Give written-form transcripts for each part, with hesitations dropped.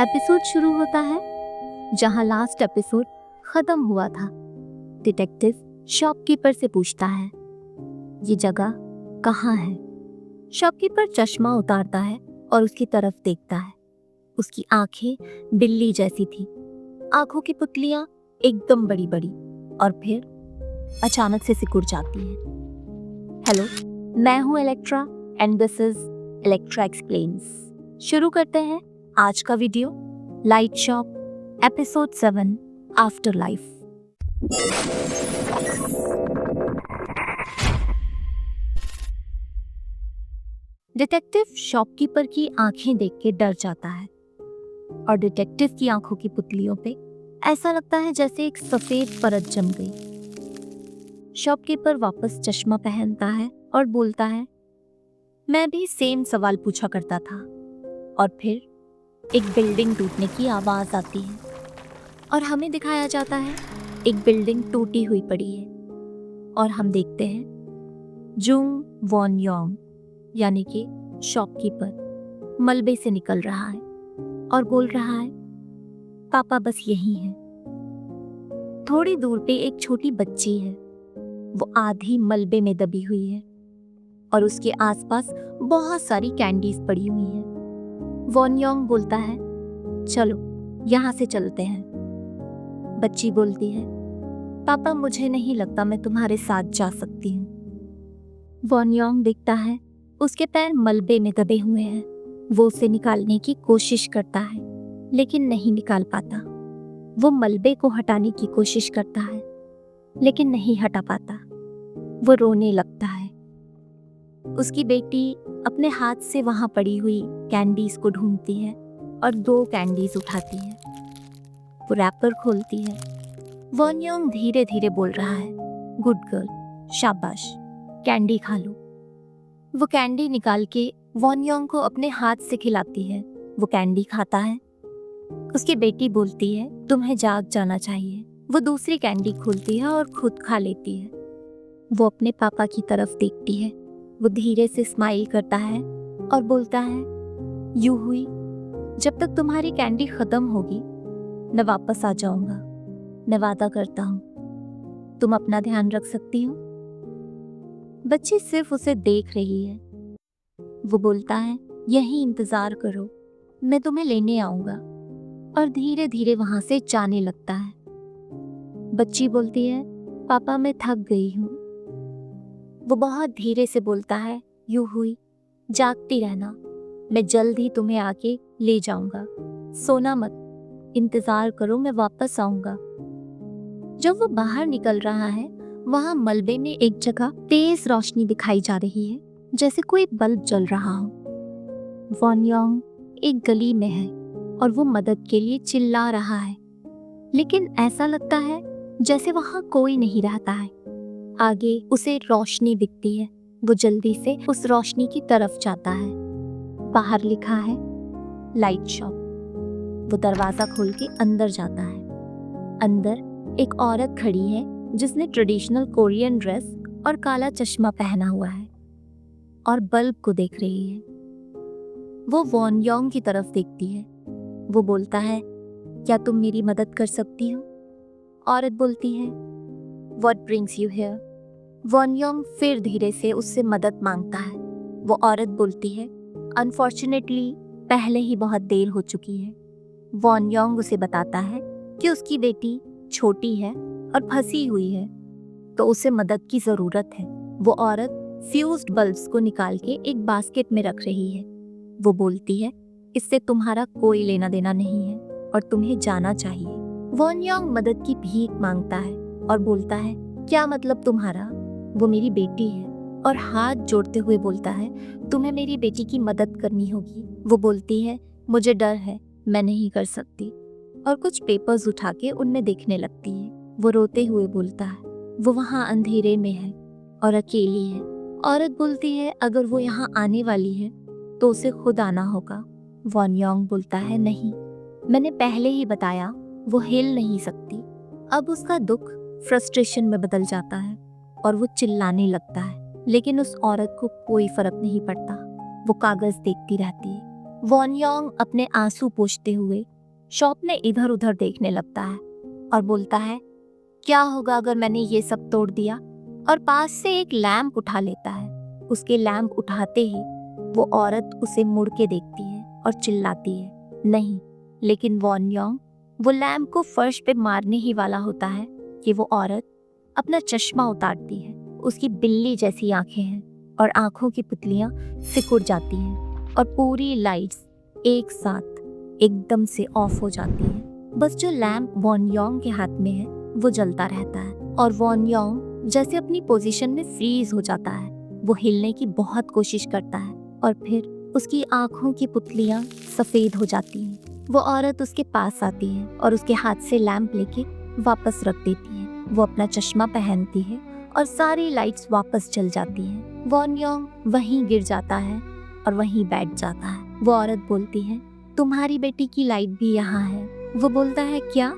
Episode शुरू होता है जहां लास्ट एपिसोड खत्म हुआ था। डिटेक्टिव शॉपकीपर से पूछता है, ये जगह कहाँ है? शॉपकीपर चश्मा उतारता है और उसकी तरफ देखता है। उसकी आंखें बिल्ली जैसी थी, आंखों की पुतलियां एकदम बड़ी बड़ी, और फिर अचानक से सिकुड़ जाती हैं। हेलो, मैं हूं Electra and this is Electra explains. शुरू करते हैं आज का video. Light shop episode 7 after life. Detective shopkeeper की आंखें देख के डर जाता है और डिटेक्टिव की आंखों की पुतलियों पे ऐसा लगता है जैसे एक सफेद परत जम गई। शॉपकीपर वापस चश्मा पहनता है और बोलता है, मैं भी सेम सवाल पूछा करता था। और फिर एक बिल्डिंग टूटने की आवाज आती है और हमें दिखाया जाता है एक बिल्डिंग टूटी हुई पड़ी है और हम देखते हैं जुंग वॉन योंग यानी कि शॉपकीपर मलबे से निकल रहा है और बोल रहा है, पापा बस यही है। थोड़ी दूर पे एक छोटी बच्ची है, वो आधी मलबे में दबी हुई है और उसके आसपास बहुत सारी कैंडीज पड़ी हुई हैं। वॉन योंग बोलता है, चलो यहाँ से चलते हैं। बच्ची बोलती है, पापा मुझे नहीं लगता मैं तुम्हारे साथ जा सकती हूँ। वॉन योंग देखता है उसके पैर मलबे में दबे हुए हैं। वो उसे निकालने की कोशिश करता है लेकिन नहीं निकाल पाता। वो मलबे को हटाने की कोशिश करता है लेकिन नहीं हटा पाता। वो रोने लगता है। उसकी बेटी अपने हाथ से वहां पड़ी हुई कैंडीज को ढूंढती है और 2 कैंडीज उठाती है। वो रैपर खोलती है। वॉन योंग धीरे धीरे बोल रहा है, गुड गर्ल, शाबाश, कैंडी खा लो। वो कैंडी निकाल के वॉन योंग को अपने हाथ से खिलाती है। वो कैंडी खाता है। उसकी बेटी बोलती है, तुम्हें जाग जाना चाहिए। वो दूसरी कैंडी खोलती है और खुद खा लेती है। वो अपने पापा की तरफ देखती है। वो धीरे से स्माइल करता है और बोलता है, यूं हुई, जब तक तुम्हारी कैंडी खत्म होगी मैं वापस आ जाऊंगा। मैं वादा करता हूं। तुम अपना ध्यान रख सकती हो। बच्ची सिर्फ उसे देख रही है। वो बोलता है, यहीं इंतजार करो, मैं तुम्हें लेने आऊंगा, और धीरे धीरे वहां से जाने लगता है। बच्ची बोलती है, पापा मैं थक गई हूं। वो बहुत धीरे से बोलता है, यूं हुई, जागती रहना, मैं जल्द ही तुम्हें आके ले जाऊंगा। सोना मत, इंतजार करो, मैं वापस आऊंगा। जब वो बाहर निकल रहा है वहां मलबे में एक जगह तेज रोशनी दिखाई जा रही है, जैसे कोई बल्ब जल रहा हो। वॉन योंग एक गली में है और वो मदद के लिए चिल्ला रहा है, लेकिन ऐसा लगता है जैसे वहां कोई नहीं रहता है। आगे उसे रोशनी दिखती है। वो जल्दी से उस रोशनी की तरफ जाता है। बाहर लिखा है लाइट शॉप। वो दरवाजा खोल के अंदर जाता है। अंदर एक औरत खड़ी है जिसने ट्रेडिशनल कोरियन ड्रेस और काला चश्मा पहना हुआ है और बल्ब को देख रही है। वो वॉन योंग की तरफ देखती है। वो बोलता है, क्या तुम मेरी मदद कर सकती हो? औरत बोलती है, What brings you here? Won Young फिर धीरे से उससे मदद मांगता है। वो औरत बोलती है, अनफॉर्चुनेटली पहले ही बहुत देर हो चुकी है। वॉन योंग उसे बताता है कि उसकी बेटी छोटी है और फंसी हुई है, तो उसे मदद की जरूरत है। वो औरत फ्यूज्ड बल्ब्स को निकाल के एक बास्केट में रख रही है। वो बोलती है, इससे तुम्हारा कोई लेना देना नहीं है और तुम्हें जाना चाहिए। वॉन योंग मदद की भीख मांगता है और बोलता है, क्या मतलब तुम्हारा? वो मेरी बेटी है, और हाथ जोड़ते हुए बोलता है, तुम्हें मेरी बेटी की मदद करनी होगी। वो बोलती है, मुझे डर है, मैं नहीं कर सकती, और कुछ पेपर्स उठा के उनमें देखने लगती है। वो रोते हुए बोलता है, वो वहाँ अंधेरे में है और अकेली है। औरत बोलती है, अगर वो यहाँ आने वाली है तो उसे खुद आना होगा। वॉन योंग बोलता है, नहीं, मैंने पहले ही बताया, वो हिल नहीं सकती। अब उसका दुख फ्रस्ट्रेशन में बदल जाता है और वो चिल्लाने लगता है, लेकिन उस औरत को कोई फर्क नहीं पड़ता। वो कागज देखती रहती है। वॉन योंग अपने आंसू पोंछते हुए शॉप में इधर उधर देखने लगता है और बोलता है, क्या होगा अगर मैंने ये सब तोड़ दिया? और पास से एक लैंप उठा लेता है। उसके लैंप उठाते ही वो औरत उसे मुड़ के देखती है और चिल्लाती है, नहीं। लेकिन वॉन योंग वो लैंप को फर्श पे मारने ही वाला होता है कि वो औरत अपना चश्मा उतारती है। उसकी बिल्ली जैसी आंखें हैं और आंखों की पुतलियां सिकुड़ जाती हैं और पूरी लाइट्स एक साथ एकदम से ऑफ हो जाती हैं। बस जो लैंप वॉन योंग के हाथ में है वो जलता रहता है और वॉन योंग जैसे अपनी पोजीशन में फ्रीज हो जाता है। वो हिलने की बहुत कोशिश करता है और फिर उसकी आंखों की पुतलियां सफेद हो जाती हैं। वो औरत उसके पास आती है और उसके हाथ से लैंप लेके वापस रख देती है। वो अपना चश्मा पहनती है और सारी लाइट्स वापस जल जाती हैं। वॉन योंग वहीं गिर जाता है और वहीं बैठ जाता है। वो औरत बोलती है, तुम्हारी बेटी की लाइट भी यहाँ है। वो बोलता है, क्या?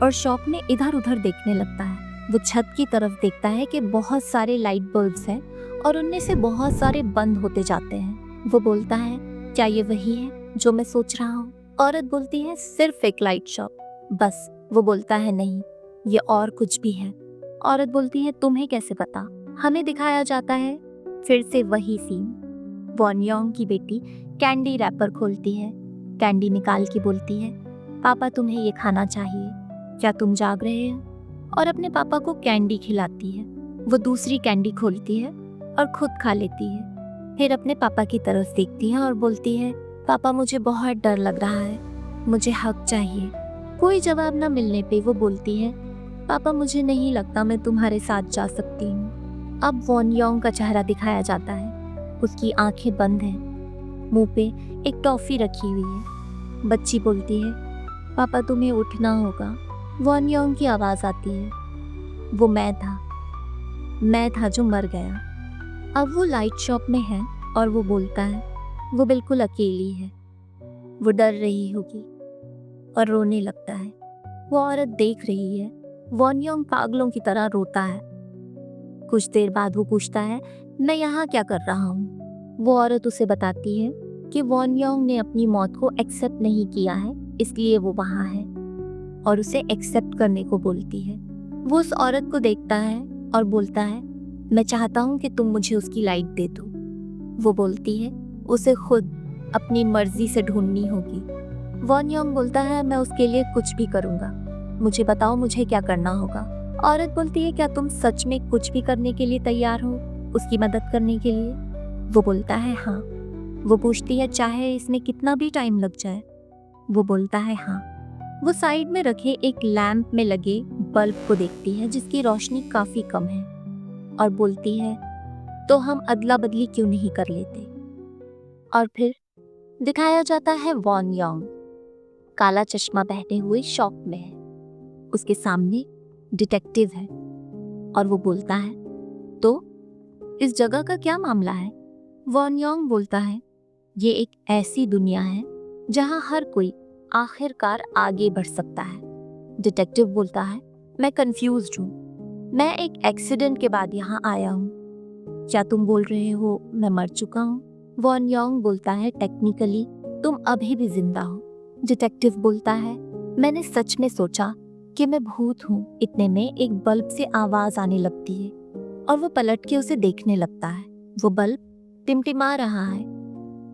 और शॉप में इधर उधर देखने लगता है। वो छत की तरफ देखता है कि बहुत सारे लाइट बल्ब्स हैं और उनमें से बहुत सारे बंद होते जाते हैं। वो बोलता है, क्या ये वही है जो मैं सोच रहा हूँ? औरत बोलती है, सिर्फ एक लाइट शॉप, बस। वो बोलता है, नहीं, ये और कुछ भी है। औरत बोलती है, तुम्हें कैसे पता? हमें दिखाया जाता है फिर से वही सीन। वॉन योंग की बेटी कैंडी रैपर खोलती है, कैंडी निकाल के बोलती है, पापा तुम्हें ये खाना चाहिए, क्या तुम जाग रहे हो? और अपने पापा को कैंडी खिलाती है। वो दूसरी कैंडी खोलती है और खुद खा लेती है। फिर अपने पापा की तरफ देखती है और बोलती है, पापा मुझे बहुत डर लग रहा है, मुझे हक चाहिए। कोई जवाब न मिलने पे वो बोलती है, पापा मुझे नहीं लगता मैं तुम्हारे साथ जा सकती हूँ। अब वॉन योंग का चेहरा दिखाया जाता है। उसकी आंखें बंद हैं, मुंह पे एक टॉफी रखी हुई है। बच्ची बोलती है, पापा तुम्हें उठना होगा। वॉन योंग की आवाज़ आती है, वो मैं था जो मर गया। अब वो लाइट शॉप में है और वो बोलता है, वो बिल्कुल अकेली है, वो डर रही होगी और रोने लगता है। वो औरत देख रही है। वॉन योंग पागलों की तरह रोता है। कुछ देर बाद वो पूछता है, मैं यहाँ क्या कर रहा हूँ? वो औरत उसे बताती है कि वॉन योंग ने अपनी मौत को एक्सेप्ट नहीं किया है, इसलिए वो वहाँ है, और उसे एक्सेप्ट करने को बोलती है। वो उस औरत को देखता है और बोलता है, मैं चाहता हूँ कि तुम मुझे उसकी लाइट दे दो। वो बोलती है, उसे खुद अपनी मर्जी से ढूंढनी होगी। वॉन योंग बोलता है, मैं उसके लिए कुछ भी करूँगा, मुझे बताओ मुझे क्या करना होगा। औरत बोलती है, क्या तुम सच में कुछ भी करने के लिए तैयार हो, उसकी मदद करने के लिए? वो बोलता है, हाँ। वो पूछती है, चाहे इसमें कितना भी टाइम लग जाए? वो बोलता है, हाँ। वो साइड में रखे एक लैंप में लगे बल्ब को देखती है जिसकी रोशनी काफी कम है और बोलती है, तो हम अदला बदली क्यों नहीं कर लेते? और फिर दिखाया जाता है वॉन योंग काला चश्मा पहने हुए शॉप में है। उसके सामने डिटेक्टिव है और वो बोलता है, तो इस जगह का क्या मामला है? वॉन योंग बोलता है, ये एक ऐसी दुनिया है जहां हर कोई आखिरकार आगे बढ़ सकता है। डिटेक्टिव बोलता है, मैं कंफ्यूज्ड हूँ, मैं एक एक्सीडेंट के बाद यहाँ आया हूँ, क्या तुम बोल रहे हो मैं मर चुका हूँ? वॉन योंग बोलता है, टेक्निकली तुम अभी भी जिंदा हो। डिटेक्टिव बोलता है, मैंने सच में सोचा कि मैं भूत हूँ। इतने में एक बल्ब से आवाज आने लगती है और वो पलट के उसे देखने लगता है। वो बल्ब टिमटिमा रहा है।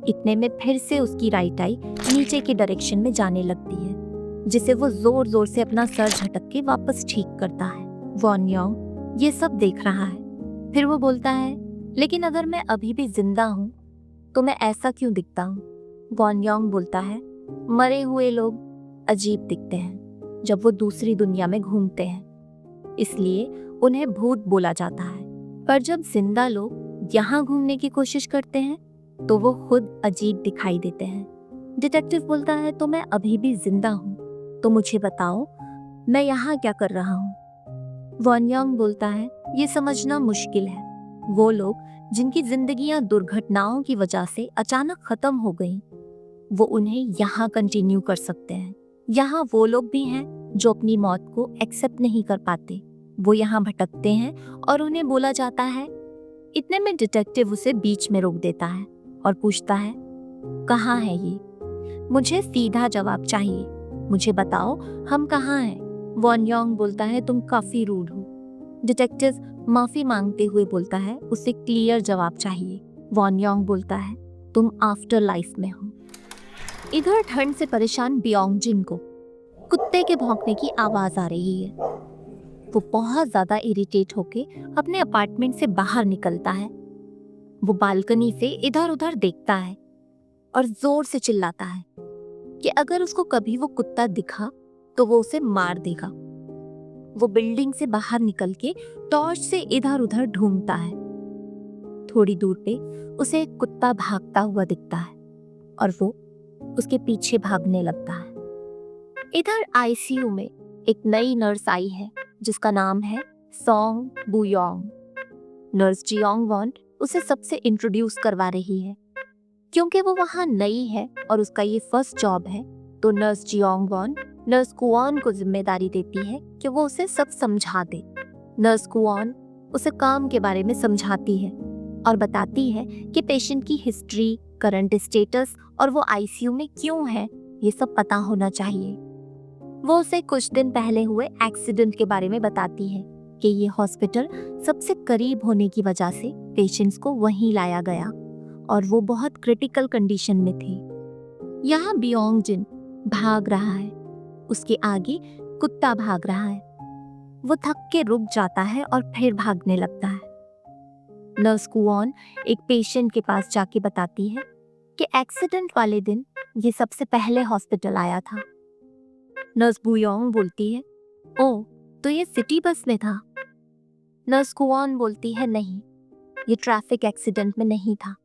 इतने में फिर से उसकी राइट आई नीचे की डायरेक्शन में जाने लगती है, जिसे वो जोर जोर से अपना सर झटक के वापस ठीक करता है। वॉन योंग ये सब देख रहा है। फिर वो बोलता है, लेकिन अगर मैं अभी भी जिंदा हूँ तो मैं ऐसा क्यों दिखता हूँ? वॉन योंग बोलता है, मरे हुए लोग अजीब दिखते हैं जब वो दूसरी दुनिया में घूमते हैं, इसलिए उन्हें भूत बोला जाता है। पर जब जिंदा लोग यहाँ घूमने की कोशिश करते हैं तो वो खुद अजीब दिखाई देते हैं। डिटेक्टिव बोलता है, तो मैं अभी भी जिंदा हूँ, तो मुझे बताओ मैं यहाँ क्या कर रहा हूँ? वॉन योंग बोलता है, ये समझना मुश्किल है। वो लोग जिनकी जिंदगियां दुर्घटनाओं की वजह से अचानक खत्म हो गई, वो उन्हें यहाँ कंटिन्यू कर सकते हैं। यहाँ वो लोग भी हैं जो अपनी मौत को एक्सेप्ट नहीं कर पाते, वो यहाँ भटकते हैं और उन्हें बोला जाता है। इतने में डिटेक्टिव उसे बीच में रोक देता है और पूछता है, कहाँ है ये? मुझे सीधा जवाब चाहिए। मुझे बताओ हम कहाँ हैं? वॉन योंग बोलता है तुम काफी रूड हो। डिटेक्टिव माफी मांगते हुए बोलता है उसे क्लियर जवाब चाहिए। वॉन योंग बोलता है तुम आफ्टर लाइफ में हो। इधर ठंड से परेशान बियोंग जिन को कुत्ते के भौंकने की आवाज आ रही है। वो बहुत ज्यादा इरिटेट होके अपने अपार्टमेंट से बाहर निकलता है। वो बालकनी से इधर उधर देखता है और जोर से चिल्लाता है कि अगर उसको कभी वो कुत्ता दिखा तो वो उसे मार देगा। वो बिल्डिंग से बाहर निकल के टॉर्च से इधर उधर ढूंढता है। थोड़ी दूर पे उसे एक कुत्ता भागता हुआ दिखता है और वो उसके पीछे भागने लगता है। इधर आईसीयू में एक नई नर्स आई है जिसका नाम है song Byung. Nurse Jeong von उसे सबसे इंट्रोड्यूस करवा रही है। क्योंकि वो वहाँ नई है और उसका ये फर्स्ट जॉब है, तो नर्स जियोंग वॉन नर्स कुऑन को जिम्मेदारी देती है कि वो उसे सब समझा दे। नर्स कुऑन उसे काम के बारे में समझाती है और बताती है कि पेशेंट की हिस्ट्री, करंट स्टेटस और वो आईसीयू में क्यों है, ये सब पता होना चाहिए। वो उसे कुछ दिन पहले हुए एक्सीडेंट के बारे में बताती है कि ये हॉस्पिटल सबसे करीब होने की वजह से पेशेंट्स को वहीं लाया गया और वो बहुत क्रिटिकल कंडीशन में थे। यहाँ बियोंग जिन भाग रहा है, उसके आगे कुत्ता भाग रहा है। वो थक के रुक जाता है और फिर भागने लगता है। नर्स कुऑन एक पेशेंट के पास जाके बताती है कि एक्सीडेंट वाले दिन ये सबसे पहले हॉस्पिटल आया था। नर्स बुयोंग बोलती है ओह, तो ये सिटी बस में था। नर्स कुऑन बोलती है नहीं, ये ट्रैफिक एक्सीडेंट में नहीं था।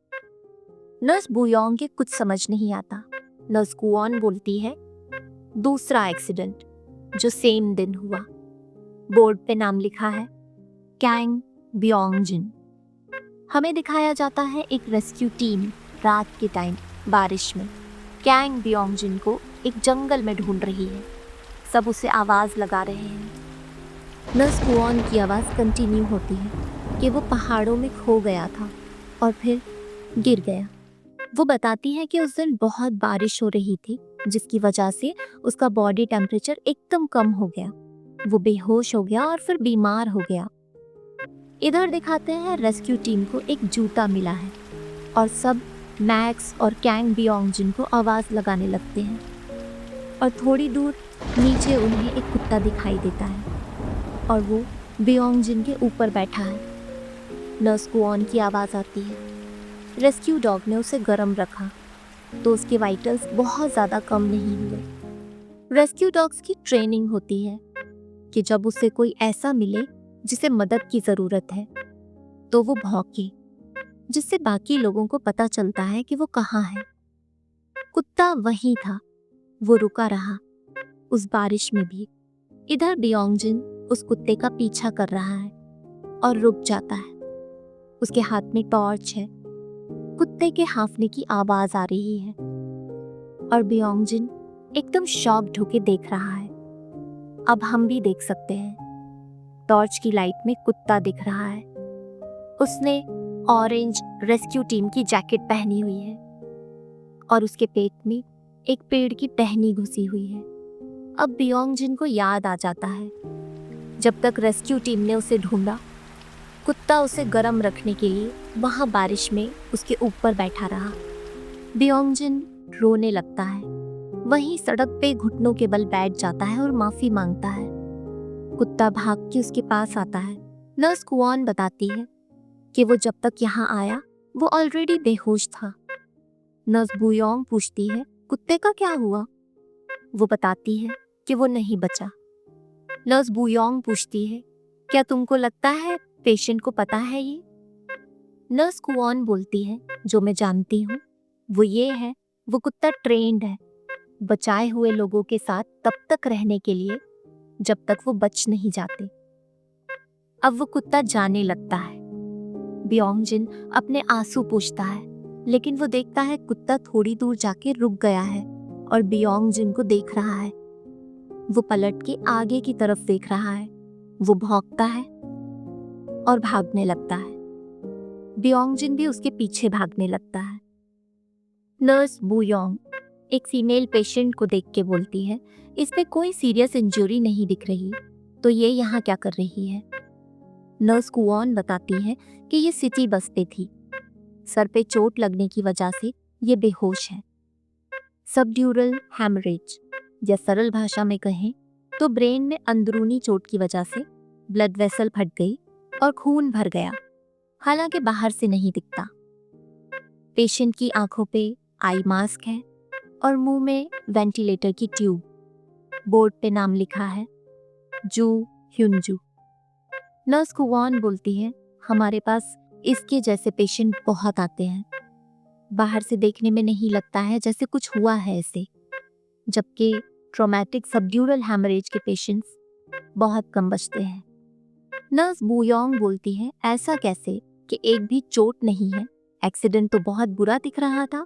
नर्स बुयोंग के कुछ समझ नहीं आता। नर्स कुऑन बोलती है दूसरा एक्सीडेंट जो सेम दिन हुआ। बोर्ड पे नाम लिखा है कैंग बियोंग जिन। हमें दिखाया जाता है एक रेस्क्यू टीम रात के टाइम बारिश में कैंग बियोंग जिन को एक जंगल में ढूंढ रही है। सब उसे आवाज लगा रहे हैं। नर्स कुऑन की आवाज कंटिन्यू होती है कि वो पहाड़ों में खो गया था और फिर गिर गया। वो बताती है कि उस दिन बहुत बारिश हो रही थी जिसकी वजह से उसका बॉडी टेम्परेचर एकदम कम हो गया। वो बेहोश हो गया और फिर बीमार हो गया। इधर दिखाते हैं रेस्क्यू टीम को एक जूता मिला है और सब मैक्स और कैंग बियोंग जिन को आवाज लगाने लगते हैं और थोड़ी दूर नीचे उन्हें एक कुत्ता दिखाई देता है और वो बियोंग जिन के ऊपर बैठा है। नर्स कुऑन की आवाज आती है। रेस्क्यू डॉग ने उसे गर्म रखा तो उसके वाइटल्स बहुत ज़्यादा कम नहीं हुए। रेस्क्यू डॉग्स की ट्रेनिंग होती है कि जब उसे कोई ऐसा मिले जिसे मदद की ज़रूरत है तो वो भौंके, जिससे बाकी लोगों को पता चलता है कि वो कहाँ है। कुत्ता वहीं था, वो रुका रहा उस बारिश में भी। इधर बियोंग जिन उस कुत्ते का पीछा कर रहा है और रुक जाता है। उसके हाथ में टॉर्च है। कुत्ते के हांफने की आवाज आ रही है और बियोंग जिन एकदम शॉक्ड होके देख रहा है। अब हम भी देख सकते हैं। टॉर्च की लाइट में कुत्ता दिख रहा है। उसने ऑरेंज रेस्क्यू टीम की जैकेट पहनी हुई है और उसके पेट में एक पेड़ की टहनी घुसी हुई है। अब बियोंग जिन को याद आ जाता है जब तक रेस्क्यू टीम ने उसे ढूंढा, कुत्ता उसे गर्म रखने के लिए वहाँ बारिश में उसके ऊपर बैठा रहा। बियोंग जिन रोने लगता है। वहीं सड़क पे घुटनों के बल बैठ जाता है और माफी मांगता है। कुत्ता भाग के उसके पास आता है। नर्स कुऑन बताती है कि वो जब तक यहाँ आया वो ऑलरेडी बेहोश था। नर्स बुयोंग पूछती है कुत्ते का क्या हुआ? वो बताती है कि वो नहीं बचा। नर्स बुयोंग पूछती है क्या तुमको लगता है पेशेंट को पता है ये? नर्स कुऑन बोलती है जो मैं जानती हूँ वो ये है, वो कुत्ता ट्रेंड है बचाए हुए लोगों के साथ तब तक रहने के लिए जब तक वो बच नहीं जाते। अब वो कुत्ता जाने लगता है। बियोंग जिन अपने आंसू पोंछता है, लेकिन वो देखता है कुत्ता थोड़ी दूर जाके रुक गया है और बियोंग जिन को देख रहा है। वो पलट के आगे की तरफ देख रहा है। वो भौंकता है और भागने लगता है। बियोंग जिन भी उसके पीछे भागने लगता है। नर्स बुयोंग एक फीमेल पेशेंट को देख के बोलती है, इस पे कोई सीरियस इंजरी नहीं दिख रही, तो ये यहाँ क्या कर रही है? नर्स कुऑन बताती है कि ये सिटी बस पे थी। सर पे चोट लगने की वजह से ये बेहोश है। सबड्यूरल हैमरेज, या सरल भाषा में कहें तो ब्रेन में अंदरूनी चोट की वजह से ब्लड वेसल फट गई और खून भर गया, हालांकि बाहर से नहीं दिखता। पेशेंट की आंखों पे आई मास्क है और मुंह में वेंटिलेटर की ट्यूब। बोर्ड पे नाम लिखा है जू ह्युनजू। नर्स कुऑन बोलती है, हमारे पास इसके जैसे पेशेंट बहुत आते हैं। बाहर से देखने में नहीं लगता है जैसे कुछ हुआ है इसे, जबकि ट्रॉमेटिक सबड्यूरल हैमरेज के पेशेंट्स बहुत कम बचते हैं। नर्स बुयोंग बोलती है, ऐसा कैसे कि एक भी चोट नहीं है, एक्सीडेंट तो बहुत बुरा दिख रहा था।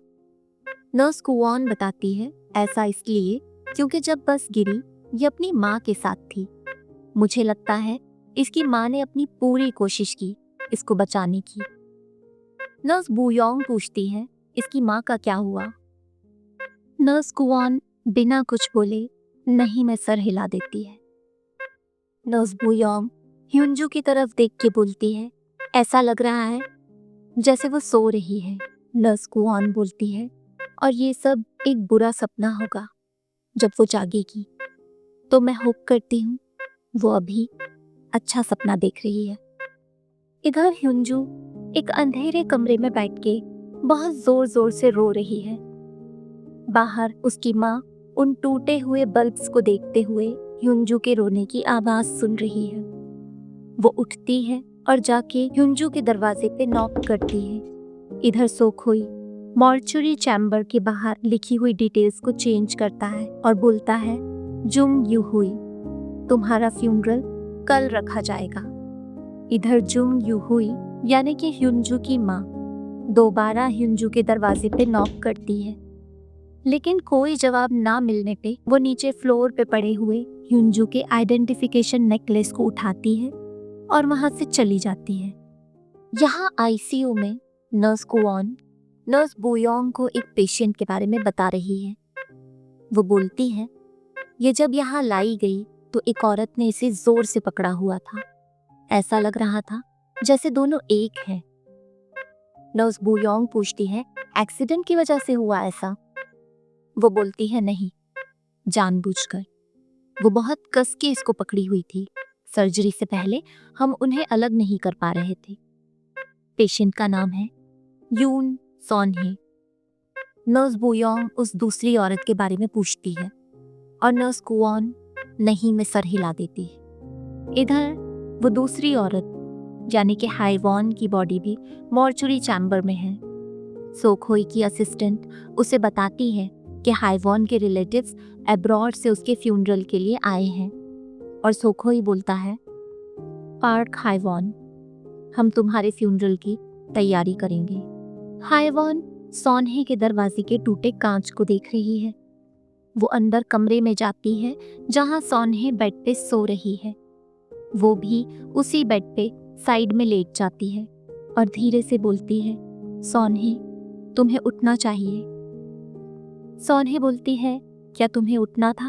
नर्स कुऑन बताती है, ऐसा इसलिए क्योंकि जब बस गिरी ये अपनी माँ के साथ थी। मुझे लगता है इसकी माँ ने अपनी पूरी कोशिश की इसको बचाने की। नर्स बुयोंग पूछती है, इसकी माँ का क्या हुआ? नर्स कुऑन बिना कुछ बोले नहीं में सर हिला देती है। नर्स बुयोंग ह्युनजू की तरफ देख के बोलती है, ऐसा लग रहा है जैसे वो सो रही है। नर्स कुऑन बोलती है, और ये सब एक बुरा सपना होगा। जब वो जागेगी तो मैं होप करती हूँ वो अभी अच्छा सपना देख रही है। इधर ह्युनजू एक अंधेरे कमरे में बैठ के बहुत जोर जोर से रो रही है। बाहर उसकी माँ उन टूटे हुए बल्ब्स को देखते हुए ह्युनजू के रोने की आवाज सुन रही है। वो उठती है और जाके ह्युनजू के दरवाजे पे नॉक करती है। इधर सोखोई मॉर्चुरी चैम्बर के बाहर लिखी हुई डिटेल्स को चेंज करता है और बोलता है, जुंग यूहुई, तुम्हारा फ्यूनरल कल रखा जाएगा। इधर जुंग यूहुई यानी कि ह्युनजू की माँ दोबारा ह्युनजू के दरवाजे पे नॉक करती है, लेकिन कोई जवाब ना मिलने पे वो नीचे फ्लोर पे पड़े हुए ह्युनजू के आइडेंटिफिकेशन नेकलेस को उठाती है और वहां से चली जाती है। यहाँ आईसीयू में नर्स कुऑन नर्स बुयोंग को एक पेशेंट के बारे में बता रही है। वो बोलती है, ये जब यहाँ लाई गई तो एक औरत ने इसे जोर से पकड़ा हुआ था। ऐसा लग रहा था जैसे दोनों एक हैं। नर्स बुयोंग पूछती है, एक्सीडेंट की वजह से हुआ ऐसा? वो बोलती है, नहीं, जानबूझकर। वो बहुत कस के इसको पकड़ी हुई थी। सर्जरी से पहले हम उन्हें अलग नहीं कर पा रहे थे। पेशेंट का नाम है यून सॉनहे। नर्स बुयोंग उस दूसरी औरत के बारे में पूछती है और नर्स कुऑन नहीं में सर हिला देती है। इधर वो दूसरी औरत यानी कि हाइवॉन की बॉडी भी मॉर्चुरी चैम्बर में है। सोखोई की असिस्टेंट उसे बताती है कि हाइवॉन के रिलेटिव्स अब्रॉड से उसके फ्यूनरल के लिए आए हैं, और सोखोई बोलता है, पार्क हाइवॉन, हम तुम्हारे फ्यूनरल की तैयारी करेंगे। हाइवॉन सॉनहे के दरवाजे के टूटे कांच को देख रही है। वो अंदर कमरे में जाती है जहां सॉनहे बेड पे सो रही है। वो भी उसी बेड पे साइड में लेट जाती है और धीरे से बोलती है, सॉनहे, तुम्हें उठना चाहिए। सॉनहे बोलती है, क्या तुम्हें उठना था?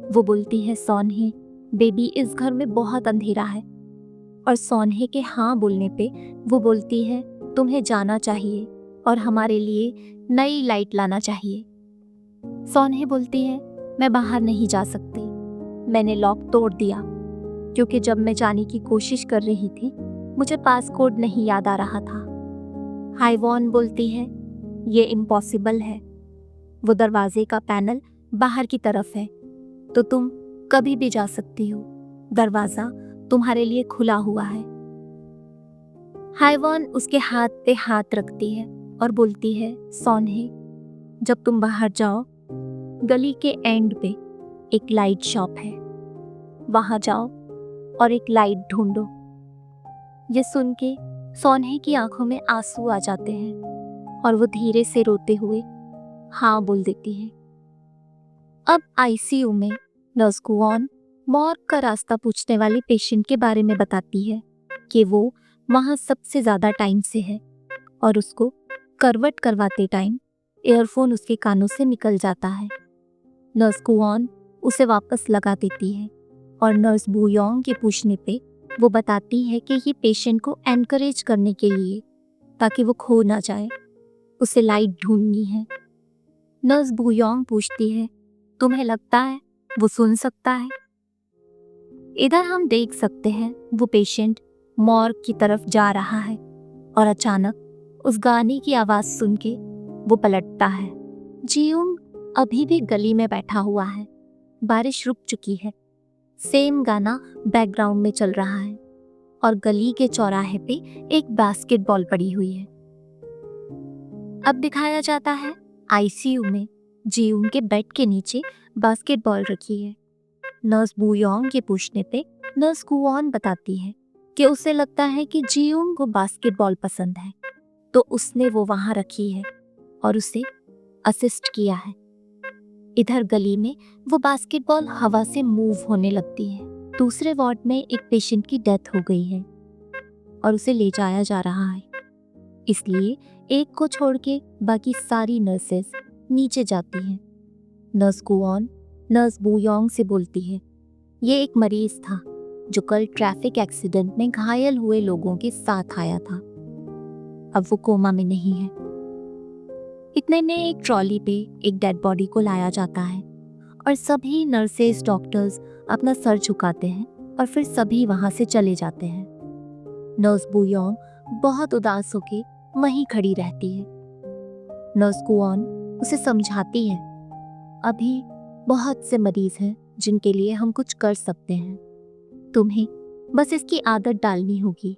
वो बोलती है, सॉनहे, बेबी, इस घर में बहुत अंधेरा है। और सॉनहे के हाँ बोलने पे वो बोलती है, तुम्हें जाना चाहिए और हमारे लिए नई लाइट लाना चाहिए। सॉनहे बोलती है, मैं बाहर नहीं जा सकती, मैंने लॉक तोड़ दिया क्योंकि जब मैं जाने की कोशिश कर रही थी मुझे पासकोड नहीं याद आ रहा था। हाइवॉन बोलती है, ये इम्पॉसिबल है, वो दरवाजे का पैनल बाहर की तरफ है, तो तुम कभी भी जा सकती हो, दरवाजा तुम्हारे लिए खुला हुआ है। हाइवॉन उसके हाथ पे हाथ रखती है और बोलती है, सॉनहे, जब तुम बाहर जाओ गली के एंड पे एक लाइट शॉप है, वहां जाओ और एक लाइट ढूंढो। ये सुन के सॉनहे की आंखों में आंसू आ जाते हैं और वो धीरे से रोते हुए हाँ बोल देती है। अब आईसीयू में नर्स कुऑन मॉर्ग का रास्ता पूछने वाले पेशेंट के बारे में बताती है कि वो वहां सबसे ज्यादा टाइम से है और उसको करवट करवाते टाइम ईयरफोन उसके कानों से निकल जाता है। नर्स कुऑन उसे वापस लगा देती है और नर्स बुयोंग के पूछने पे वो बताती है कि ये पेशेंट को एनकरेज करने के लिए, ताकि वो खो ना जाए, उसे लाइट ढूंढनी है। नर्स बुयोंग पूछती है, तुम्हें लगता है वो सुन सकता है? इधर हम देख सकते हैं वो पेशेंट मॉर्ग की तरफ जा रहा है और अचानक उस गाने की आवाज सुन के वो पलटता है। जियोंग अभी भी गली में बैठा हुआ है। बारिश रुक चुकी है। सेम गाना बैकग्राउंड में चल रहा है और गली के चौराहे पे एक बास्केटबॉल पड़ी हुई है। अब दिखाया जाता है आईसीयू में जियोंग के बेड के नीचे बास्केटबॉल रखी है। नर्स बुयोंग के पूछने पे नर्स कुऑन बताती है कि उसे लगता है कि जियोंग को बास्केटबॉल पसंद है, तो उसने वो वहां रखी है और उसे असिस्ट किया है। इधर गली में वो बास्केटबॉल हवा से मूव होने लगती है। दूसरे वार्ड में एक पेशेंट की डेथ हो गई है और उसे ले जाया जा रहा है, इसलिए एक को छोड़ के बाकी सारी नर्सेस नीचे जाती हैं। नर्स कुऑन नर्स बुयोंग से बोलती है, ये एक मरीज था जो कल ट्रैफिक एक्सीडेंट में घायल हुए लोगों के साथ आया था। अब वो कोमा में नहीं है। इतने में एक ट्रॉली पे एक डेड बॉडी को लाया जाता है और सभी नर्सेस डॉक्टर्स अपना सर झुकाते हैं और फिर सभी वहां से चले जाते हैं। नर्स बुयोंग बहुत उदास होके वहीं खड़ी रहती है। नर्स कुऑन उसे समझाती है, अभी बहुत से मरीज हैं जिनके लिए हम कुछ कर सकते हैं, तुम्हें बस इसकी आदत डालनी होगी।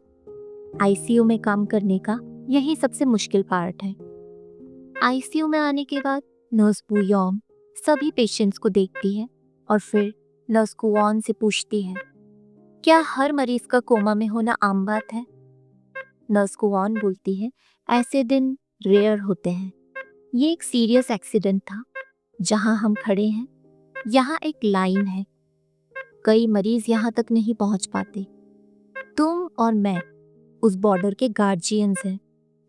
आईसीयू में काम करने का यही सबसे मुश्किल पार्ट है। आईसीयू में आने के बाद नर्स बुयोंग सभी पेशेंट्स को देखती है और फिर नर्स कुऑन से पूछती है, क्या हर मरीज का कोमा में होना आम बात है? नर्स कुऑन बोलती है, ऐसे दिन रेयर होते हैं। ये एक सीरियस एक्सीडेंट था। जहां हम खड़े हैं यहाँ एक लाइन है, कई मरीज यहाँ तक नहीं पहुंच पाते। तुम और मैं उस बॉर्डर के गार्जियंस हैं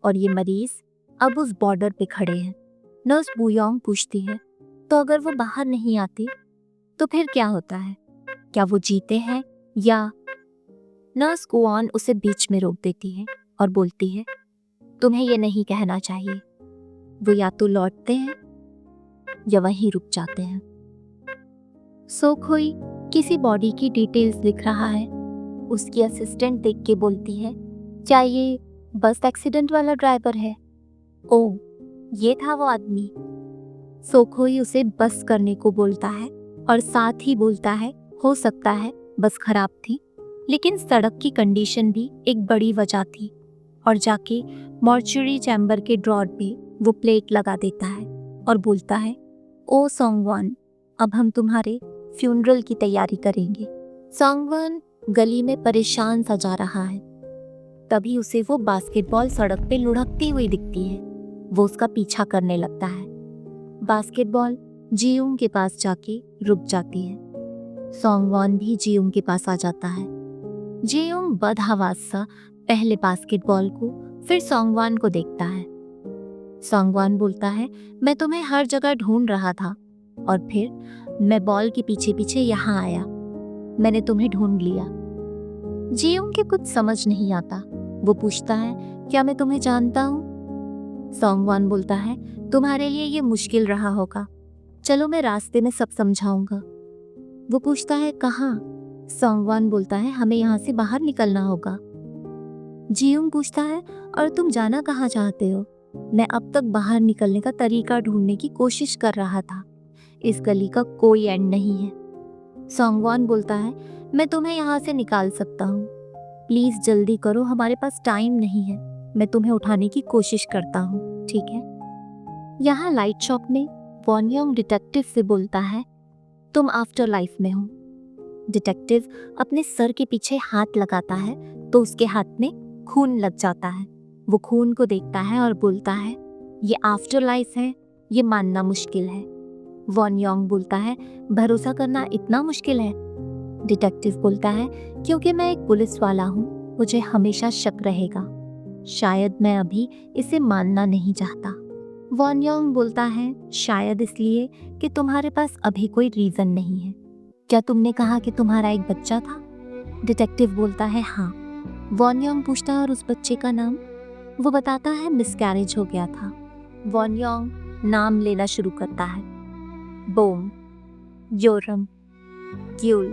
और ये मरीज अब उस बॉर्डर पे खड़े हैं। नर्स बुयोंग पूछती है, तो अगर वो बाहर नहीं आते तो फिर क्या होता है? क्या वो जीते हैं या? नर्स कुऑन उसे बीच में रोक देती है और बोलती है, तुम्हें ये नहीं कहना चाहिए। वो या तो लौटते हैं या वहीं रुक जाते हैं। सोखोई किसी बॉडी की डिटेल्स लिख रहा है। उसकी असिस्टेंट देख के बोलती है, क्या ये बस एक्सीडेंट वाला ड्राइवर है? ओह, ये था वो आदमी। सोखोई उसे बस करने को बोलता है और साथ ही बोलता है, हो सकता है बस खराब थी, लेकिन सड़क की कंडीशन भी एक बड़ी वजह थी। और जाके मॉर्चुरी चैम्बर के ड्रॉर पे वो प्लेट लगा देता है और बोलता है, ओ सोंगवान, अब हम तुम्हारे फ्यूनरल की तैयारी करेंगे। सोंगवान गली में परेशान सा जा रहा है। तभी उसे वो बास्केटबॉल सड़क पे लुढ़कती हुई दिखती है। वो उसका पीछा करने लगता है। बास्केटबॉल जियोंग के पास जाके रुक जाती है। सोंगवान भी जियोंग के पास आ जाता है। जियोंग बदहवास सा पहले बास्केटबॉल को फिर सोंगवान को देखता है। सोंगवान बोलता है, मैं तुम्हें हर जगह ढूंढ रहा था और फिर मैं बॉल के पीछे पीछे यहाँ आया। मैंने तुम्हें ढूंढ लिया। जियोंग के कुछ समझ नहीं आता। वो पूछता है, क्या मैं तुम्हें जानता हूँ? सोंगवान बोलता है, तुम्हारे लिए ये मुश्किल रहा होगा। चलो मैं रास्ते में सब समझाऊंगा। वो पूछता है, कहाँ? सोंगवान बोलता है, हमें यहाँ से बाहर निकलना होगा। जियोंग पूछता है, और तुम जाना कहाँ चाहते हो? मैं अब तक बाहर निकलने का तरीका ढूंढने की कोशिश कर रहा था। इस गली का कोई एंड नहीं है। सोंगवान बोलता है, मैं तुम्हें यहाँ से निकाल सकता हूँ। प्लीज जल्दी करो, हमारे पास टाइम नहीं है। मैं तुम्हें उठाने की कोशिश करता हूँ, ठीक है? यहाँ लाइट शॉप में वॉन योंग डिटेक्टिव से बोलता है, तुम आफ्टर लाइफ में हो। डिटेक्टिव अपने सर के पीछे हाथ लगाता है तो उसके हाथ में खून लग जाता है। वो खून को देखता है और बोलता है, ये आफ्टर लाइफ है, ये मानना मुश्किल है। वॉन योंग बोलता है, भरोसा करना इतना मुश्किल है? डिटेक्टिव बोलता है, क्योंकि मैं एक पुलिस वाला हूँ, मुझे हमेशा शक रहेगा। शायद मैं अभी इसे मानना नहीं चाहता। वॉन योंग बोलता है शायद इसलिए कि तुम्हारे पास अभी कोई रीजन नहीं है। क्या तुमने कहा कि तुम्हारा एक बच्चा था? डिटेक्टिव बोलता है हाँ। वॉन योंग पूछता है और उस बच्चे का नाम? वो बताता है मिसकैरेज हो गया था। वॉन योंग नाम लेना शुरू करता है। बोम, योरम, ग्यूल,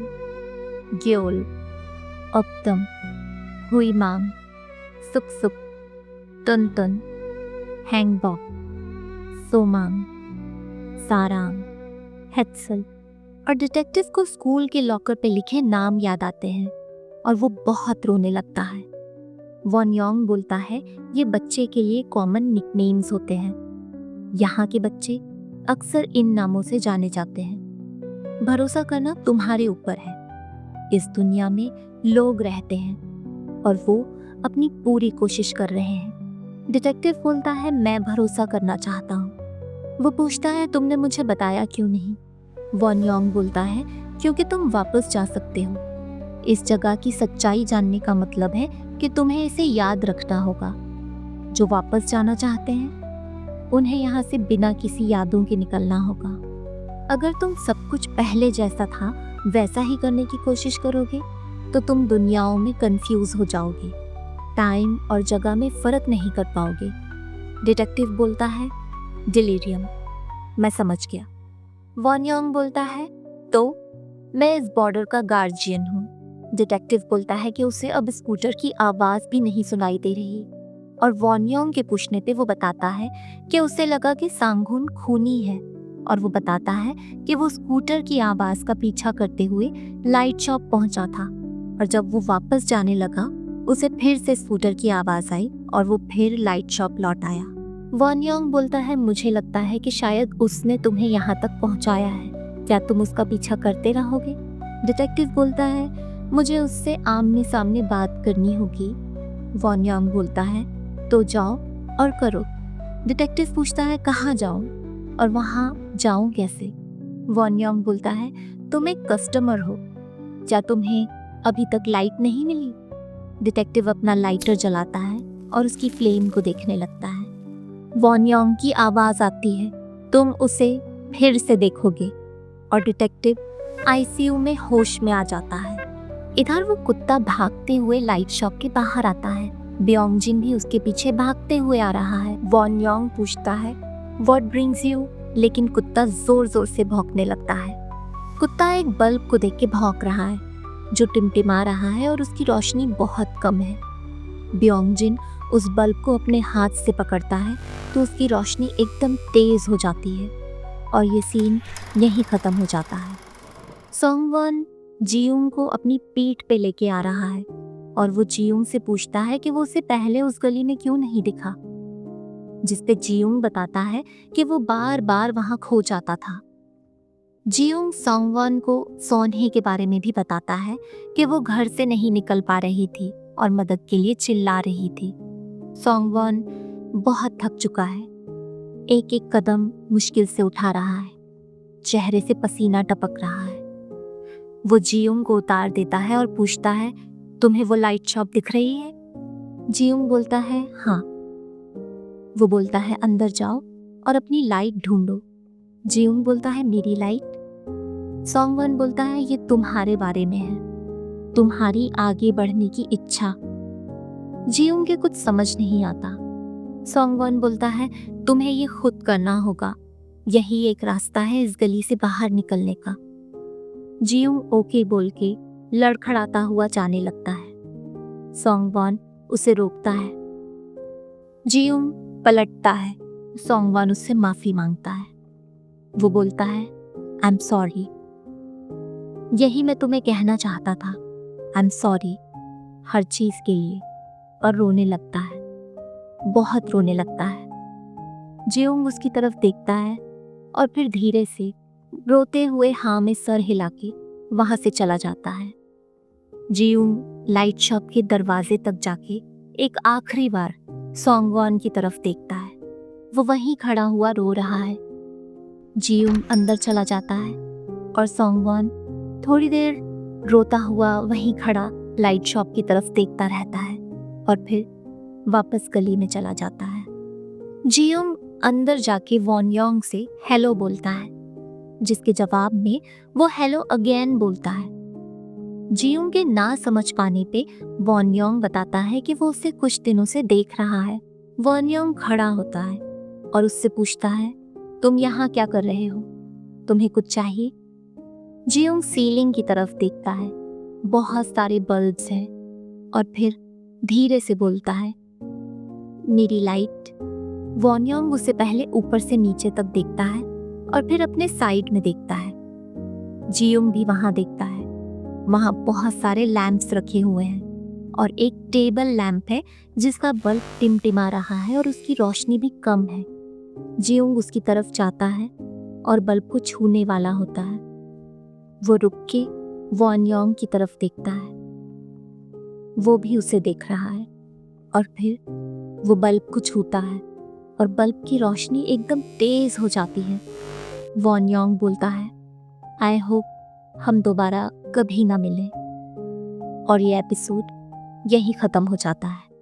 ग्योल, अपतम, हुईमांग, सुक सुक, तुन तुन, हैंगबॉक, सोमांग, सारांग, हेत्सल। और डिटेक्टिव को स्कूल के लॉकर पे लिखे नाम याद आते हैं और वो बहुत रोने लगता है। वॉन योंग बोलता है ये बच्चे के लिए कॉमन निकनेम्स होते हैं। यहाँ के बच्चे अक्सर इन नामों से जाने जाते हैं। भरोसा करना तुम्हारे ऊपर है। इस दुनिया में लोग रहते हैं और वो अपनी पूरी कोशिश कर रहे हैं। डिटेक्टिव बोलता है मैं भरोसा करना चाहता हूँ। वो पूछता है तुमने मुझे बताया क्यों नहीं? वॉन योंग बोलता है क्योंकि तुम वापस जा सकते हो। इस जगह की सच्चाई जानने का मतलब है कि तुम्हें इसे याद रखना होगा। जो वापस जाना चाहते हैं उन्हें यहाँ से बिना किसी यादों के निकलना होगा। अगर तुम सब कुछ पहले जैसा था वैसा ही करने की कोशिश करोगे तो तुम दुनियाओं में कंफ्यूज हो जाओगे, टाइम और जगह में फर्क नहीं कर पाओगे। डिटेक्टिव बोलता है डिलीरियम। मैं समझ गया। वॉन योंग बोलता है तो मैं इस बॉर्डर का गार्जियन हूँ। डिटेक्टिव बोलता है कि उसे अब स्कूटर की आवाज़ भी नहीं सुनाई दे रही और वॉन योंग के पूछने पे वो बताता है कि उसे लगा कि सांगुन खूनी है और वो बताता है कि वो स्कूटर की आवाज़ का पीछा करते हुए लाइट शॉप पहुंचा था और जब वो वापस जाने लगा उसे फिर से स्कूटर की आवाज़ आई और वो फिर लाइट शॉप लौट आया। वॉन योंग बोलता है मुझे लगता है कि शायद उसने तुम्हें यहाँ तक पहुँचाया है। क्या तुम उसका पीछा करते रहोगे? डिटेक्टिव बोलता है मुझे उससे आमने सामने बात करनी होगी। वॉन योंग बोलता है तो जाओ और करो। डिटेक्टिव पूछता है कहाँ जाऊँ और वहाँ जाऊँ कैसे? वॉन योंग बोलता है तुम एक कस्टमर हो। क्या तुम्हें अभी तक लाइट नहीं मिली? डिटेक्टिव अपना लाइटर जलाता है और उसकी फ्लेम को देखने लगता है। वॉन योंग की आवाज आती है तुम उसे फिर से देखोगे और डिटेक्टिव आईसीयू में होश में आ जाता है। इधर वो कुत्ता भागते हुए लाइट शॉप के बाहर आता है। ब्योंग जिन भी उसके पीछे भागते हुए आ रहा है। वॉन योंग पूछता है व्हाट ब्रिंग्स यू? लेकिन कुत्ता जोर जोर से भौंकने लगता है। कुत्ता एक बल्ब को देख के भौंक रहा है जो टिमटिमा रहा है और उसकी रोशनी बहुत कम है। ब्योंग जिन उस बल्ब को अपने हाथ से पकड़ता है तो उसकी रोशनी एकदम तेज हो जाती है और ये सीन यहीं खत्म हो जाता है। सोंगवॉन जियोंग को अपनी पीठ पे लेके आ रहा है और वो जियोंग से पूछता है कि वो उसे पहले उस गली में क्यों नहीं दिखा, जिस पे जियोंग बताता है कि वो बार बार वहां खो जाता था। जियोंग सोंगवॉन को सोन्हे के बारे में भी बताता है कि वो घर से नहीं निकल पा रही थी और मदद के लिए चिल्ला रही थी। सोंगवॉन बहुत थक चुका है, एक एक कदम मुश्किल से उठा रहा है, चेहरे से पसीना टपक रहा है। वो जियोंग को उतार देता है और पूछता है तुम्हें वो लाइट शॉप दिख रही है? जियोंग बोलता है हाँ। वो बोलता है अंदर जाओ और अपनी लाइट ढूंढो। जियोंग बोलता है मेरी लाइट? सोंगवॉन बोलता है ये तुम्हारे बारे में है, तुम्हारी आगे बढ़ने की इच्छा। जियोंग के कुछ समझ नहीं आता। सोंगवॉन बोलता है तुम्हें ये खुद करना होगा, यही एक रास्ता है इस गली से बाहर निकलने का। जियोंग ओके बोल के लड़खड़ाता हुआ जाने लगता है। सोंगवॉन उसे रोकता है। जियोंग पलटता है। सोंगवॉन उससे माफी मांगता है। वो बोलता है आई एम सॉरी, यही मैं तुम्हें कहना चाहता था, आई एम सॉरी हर चीज के लिए। और रोने लगता है, बहुत रोने लगता है। जियोंग उसकी तरफ देखता है और फिर धीरे से रोते हुए हाँ में सर हिला के वहां से चला जाता है। जियोंग लाइट शॉप के दरवाजे तक जाके एक आखिरी बार सोंगवॉन की तरफ देखता है। वो वहीं खड़ा हुआ रो रहा है। जियोंग अंदर चला जाता है और सोंगवॉन थोड़ी देर रोता हुआ वहीं खड़ा लाइट शॉप की तरफ देखता रहता है और फिर वापस गली में चला जाता है। जियोंग अंदर जाके वॉन योंग से हेलो बोलता है, जिसके जवाब में वो हेलो अगेन बोलता है। जियोंग के ना समझ पाने पे वॉन योंग बताता है कि वो उसे कुछ दिनों से देख रहा है। वॉन योंग खड़ा होता है और उससे पूछता है, तुम यहाँ क्या कर रहे हो? तुम्हें कुछ चाहिए? जियोंग सीलिंग की तरफ देखता है, बहुत सारे बल्ब्स हैं, और फिर धीरे से बोलता है, मेरी लाइट। वॉन योंग उसे पहले ऊपर से नीचे तक देखता है और फिर अपने साइड में देखता है। जियोंग भी वहां देखता है। वहां बहुत सारे लैंप्स रखे हुए हैं और एक टेबल लैंप है जिसका बल्ब टिमटिमा रहा है और उसकी रोशनी भी कम है। जियोंग उसकी तरफ जाता है और बल्ब को छूने वाला होता है। वो रुक के वॉन योंग की तरफ देखता है। वो भी उसे देख रहा है और फिर वो बल्ब को छूता है और बल्ब की रोशनी एकदम तेज हो जाती है। वॉन योंग बोलता है, आई होप हम दोबारा कभी ना मिलें। और ये एपिसोड यही खत्म हो जाता है।